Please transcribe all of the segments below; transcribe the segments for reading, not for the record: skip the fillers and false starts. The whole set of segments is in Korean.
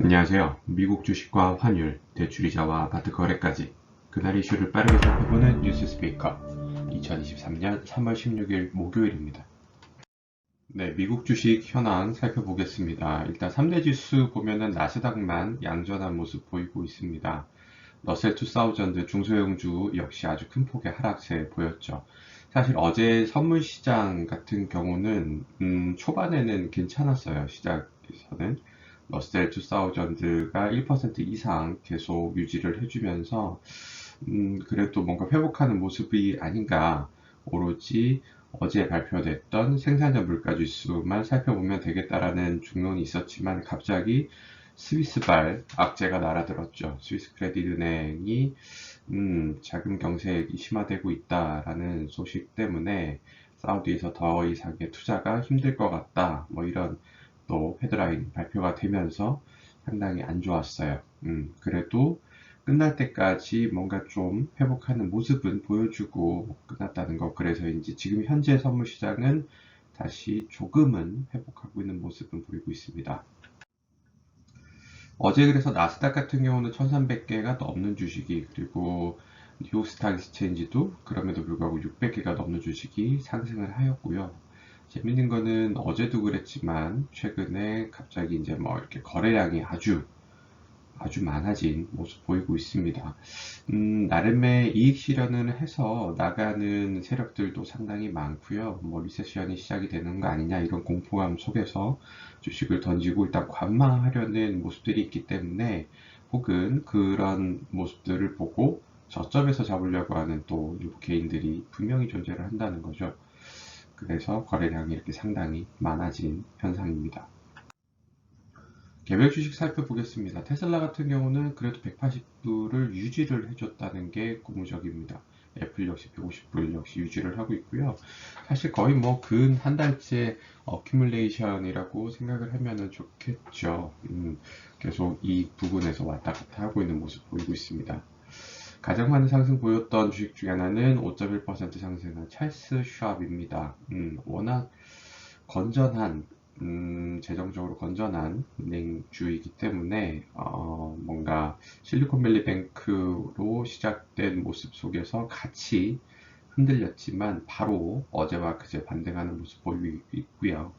안녕하세요. 미국 주식과 환율, 대출이자와 아파트 거래까지 그날 이슈를 빠르게 살펴보는 뉴스 스피커 2023년 3월 16일 목요일입니다. 네, 미국 주식 현황 살펴보겠습니다. 일단 3대 지수 보면은 나스닥만 양전한 모습 보이고 있습니다. 러셀 2000 중소형주 역시 아주 큰 폭의 하락세 보였죠. 사실 어제 선물 시장 같은 경우는 초반에는 괜찮았어요. 시작에서는 러셀 2000가 1% 이상 계속 유지를 해주면서 그래도 뭔가 회복하는 모습이 아닌가. 오로지 어제 발표됐던 생산자 물가지수만 살펴보면 되겠다라는 중론이 있었지만 갑자기 스위스발 악재가 날아들었죠. 스위스 크레딧 은행이 자금 경색이 심화되고 있다라는 소식 때문에 사우디에서 더 이상의 투자가 힘들 것 같다. 뭐 이런 또 헤드라인 발표가 되면서 상당히 안 좋았어요. 그래도 끝날 때까지 뭔가 좀 회복하는 모습은 보여주고 끝났다는 거. 그래서인지 지금 현재 선물 시장은 다시 조금은 회복하고 있는 모습은 보이고 있습니다. 어제 그래서 나스닥 같은 경우는 1300개가 넘는 주식이, 그리고 뉴욕 스탁 익스체인지도 그럼에도 불구하고 600개가 넘는 주식이 상승을 하였고요. 재밌는 거는 어제도 그랬지만 최근에 갑자기 이제 뭐 이렇게 거래량이 아주 많아진 모습 보이고 있습니다. 나름의 이익 실현을 해서 나가는 세력들도 상당히 많고요. 뭐 리세션이 시작이 되는 거 아니냐 이런 공포감 속에서 주식을 던지고 일단 관망하려는 모습들이 있기 때문에, 혹은 그런 모습들을 보고 저점에서 잡으려고 하는 또 일부 개인들이 분명히 존재를 한다는 거죠. 그래서 거래량이 이렇게 상당히 많아진 현상입니다. 개별 주식 살펴보겠습니다. 테슬라 같은 경우는 그래도 180불을 유지를 해줬다는 게 고무적입니다. 애플 역시 150불 역시 유지를 하고 있고요. 사실 거의 뭐 근 한 달째 어큐뮬레이션이라고 생각을 하면 좋겠죠. 계속 이 부분에서 왔다 갔다 하고 있는 모습 보이고 있습니다. 가장 많은 상승 보였던 주식 중에 하나는 5.1% 상승한 찰스 슈왑입니다. 워낙 건전한, 재정적으로 건전한 은행주이기 때문에 뭔가 실리콘밸리 뱅크로 시작된 모습 속에서 같이 흔들렸지만 바로 어제와 그제 반등하는 모습 보이고 있고요.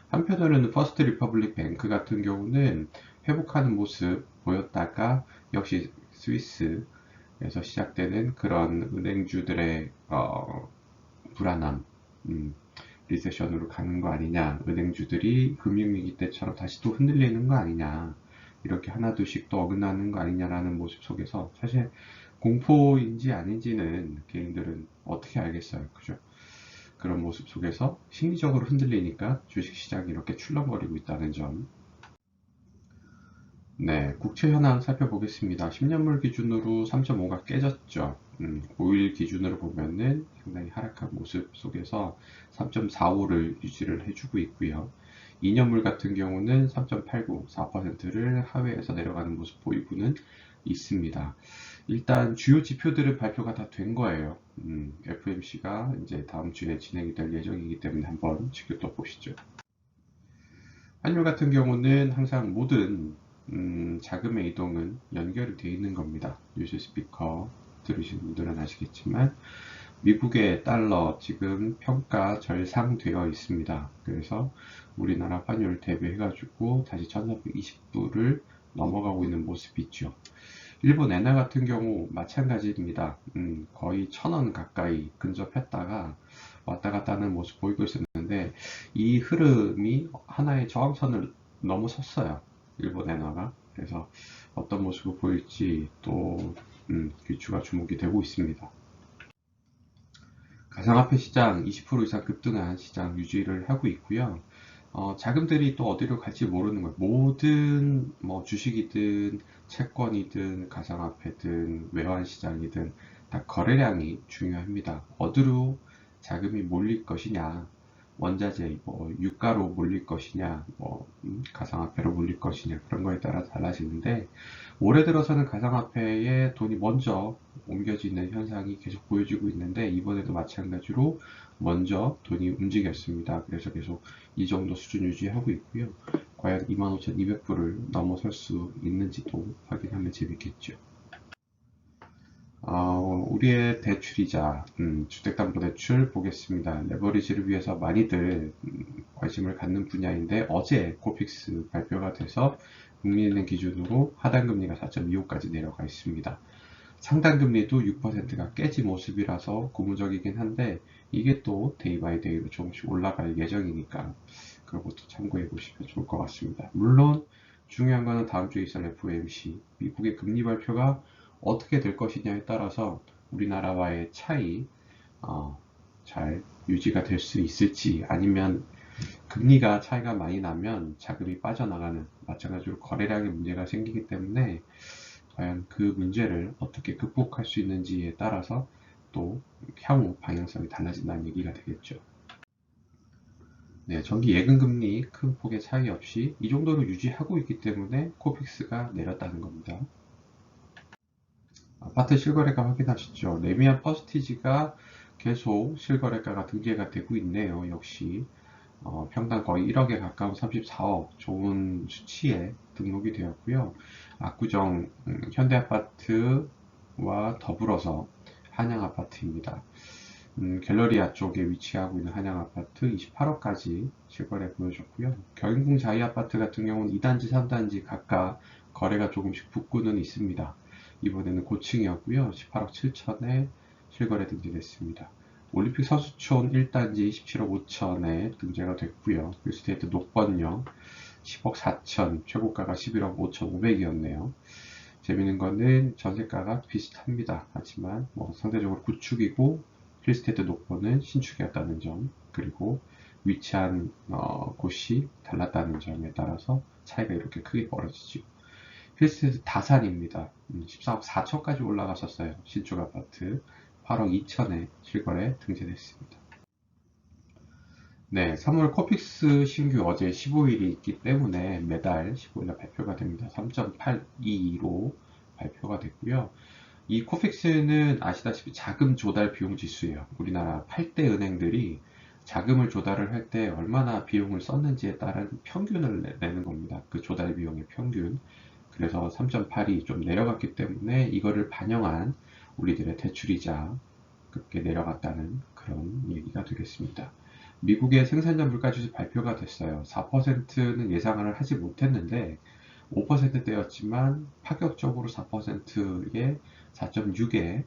한편으로는 퍼스트 리퍼블릭 뱅크 같은 경우는 회복하는 모습 보였다가 역시 스위스에서 시작되는 그런 은행주들의 불안함, 리세션으로 가는 거 아니냐, 은행주들이 금융위기 때처럼 다시 또 흔들리는 거 아니냐, 이렇게 하나둘씩 또 어긋나는 거 아니냐라는 모습 속에서 사실 공포인지 아닌지는 개인들은 어떻게 알겠어요, 그죠? 그런 모습 속에서 심리적으로 흔들리니까 주식시장이 이렇게 출렁거리고 있다는 점. 네, 국채 현황 살펴보겠습니다. 10년물 기준으로 3.5가 깨졌죠. 5일 기준으로 보면은 상당히 하락한 모습 속에서 3.45를 유지를 해주고 있고요. 2년물 같은 경우는 3.89, 4%를 하회해서 내려가는 모습 보이고는 있습니다. 일단 주요 지표들은 발표가 다 된 거예요. FMC가 이제 다음 주에 진행이 될 예정이기 때문에 한번 지켜보시죠. 환율 같은 경우는 항상 모든 자금의 이동은 연결이 되어 있는 겁니다. 뉴스 스피커 들으시는 분들은 아시겠지만 미국의 달러 지금 평가 절상되어 있습니다. 그래서 우리나라 환율 대비해 가지고 다시 1320불을 넘어가고 있는 모습이 있죠. 일본 엔화 같은 경우 마찬가지입니다. 거의 1000원 가까이 근접했다가 왔다 갔다 하는 모습 보이고 있었는데 이 흐름이 하나의 저항선을 넘어섰어요. 일본 엔화가. 그래서 어떤 모습을 보일지 또 귀추가 주목이 되고 있습니다. 가상화폐 시장 20% 이상 급등한 시장 유지를 하고 있고요. 자금들이 또 어디로 갈지 모르는 거예요. 모든 뭐 주식이든 채권이든 가상화폐든 외환시장이든 다 거래량이 중요합니다. 어디로 자금이 몰릴 것이냐, 원자재, 뭐 유가로 몰릴 것이냐, 뭐 가상화폐로 몰릴 것이냐, 그런 거에 따라 달라지는데, 올해 들어서는 가상화폐에 돈이 먼저 옮겨지는 현상이 계속 보여지고 있는데, 이번에도 마찬가지로 먼저 돈이 움직였습니다. 그래서 계속 이 정도 수준 유지하고 있고요. 과연 25,200불을 넘어설 수 있는지도 확인하면 재밌겠죠. 우리의 대출이자 주택담보대출 보겠습니다. 레버리지를 위해서 많이들 관심을 갖는 분야인데, 어제 코픽스 발표가 돼서 국민은행 기준으로 하단금리가 4.25까지 내려가 있습니다. 상단금리도 6%가 깨진 모습이라서 고무적이긴 한데, 이게 또 데이 바이 데이로 조금씩 올라갈 예정이니까 그런 것도 참고해 보시면 좋을 것 같습니다. 물론 중요한 거는 다음 주에 있을 FOMC, 미국의 금리 발표가 어떻게 될 것이냐에 따라서 우리나라와의 차이 잘 유지가 될 수 있을지, 아니면 금리가 차이가 많이 나면 자금이 빠져나가는, 마찬가지로 거래량에 문제가 생기기 때문에 과연 그 문제를 어떻게 극복할 수 있는지에 따라서 또 향후 방향성이 달라진다는 얘기가 되겠죠. 네, 정기 예금금리 큰 폭의 차이 없이 이 정도로 유지하고 있기 때문에 코픽스가 내렸다는 겁니다. 아파트 실거래가 확인하시죠. 레미안 퍼스티지가 계속 실거래가가 등재가 되고 있네요. 역시 평당 거의 1억에 가까운 34억, 좋은 수치에 등록이 되었고요. 압구정 현대아파트와 더불어서 한양아파트입니다. 갤러리아 쪽에 위치하고 있는 한양아파트 28억까지 실거래 보여줬고요. 경인궁 자이아파트 같은 경우는 2단지, 3단지 각각 거래가 조금씩 붙고는 있습니다. 이번에는 고층이었고요. 18억 7천에 실거래 등재됐습니다. 올림픽 서수촌 1단지 17억 5천에 등재가 됐고요. 힐스테이트 녹번역 10억 4천, 최고가가 11억 5천 5백이었네요. 재밌는 거는 전세가가 비슷합니다. 하지만 뭐 상대적으로 구축이고 힐스테이트 녹번은 신축이었다는 점, 그리고 위치한 곳이 달랐다는 점에 따라서 차이가 이렇게 크게 벌어지죠. 힐스테이트 다산입니다. 14억 4천까지 올라갔었어요. 신축 아파트 8억 2천에 실거래 등재됐습니다. 네, 3월 코픽스 신규 어제 15일이 있기 때문에 매달 15일에 발표가 됩니다. 3.82로 발표가 됐고요. 이 코픽스는 아시다시피 자금 조달 비용 지수예요. 우리나라 8대 은행들이 자금을 조달을 할 때 얼마나 비용을 썼는지에 따른 평균을 내는 겁니다. 그 조달 비용의 평균. 그래서 3.8이 좀 내려갔기 때문에 이거를 반영한 우리들의 대출이자 급게 내려갔다는 그런 얘기가 되겠습니다. 미국의 생산자 물가지수 발표가 됐어요. 4%는 예상을 하지 못했는데 5%대였지만 파격적으로 4%에 4.6에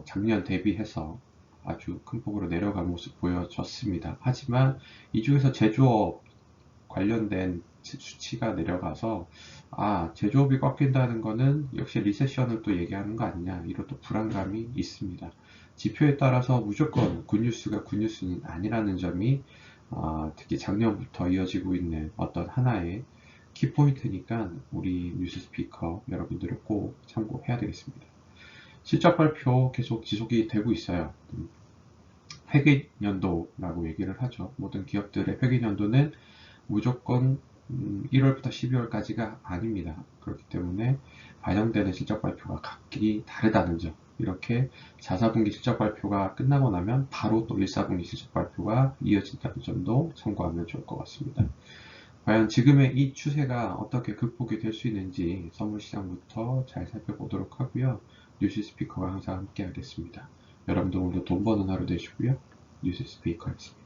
작년 대비해서 아주 큰 폭으로 내려간 모습 보여졌습니다. 하지만 이 중에서 제조업 관련된 수치가 내려가서 제조업이 꺾인다는 거는 역시 리세션을 또 얘기하는 거 아니냐, 이런 또 불안감이 있습니다. 지표에 따라서 무조건 굿뉴스가 굿뉴스는 아니라는 점이 특히 작년부터 이어지고 있는 어떤 하나의 키포인트니까 우리 뉴스 스피커 여러분들은 꼭 참고해야 되겠습니다. 실적 발표 계속 지속이 되고 있어요. 회계연도라고 얘기를 하죠. 모든 기업들의 회계연도는 무조건 1월부터 12월까지가 아닙니다. 그렇기 때문에 반영되는 실적 발표가 각기 다르다는 점, 이렇게 4사분기 실적 발표가 끝나고 나면 바로 또 1사분기 실적 발표가 이어진다는 점도 참고하면 좋을 것 같습니다. 과연 지금의 이 추세가 어떻게 극복이 될 수 있는지 선물시장부터 잘 살펴보도록 하고요. 뉴스 스피커가 항상 함께 하겠습니다. 여러분도 오늘도 돈 버는 하루 되시고요. 뉴스 스피커였습니다.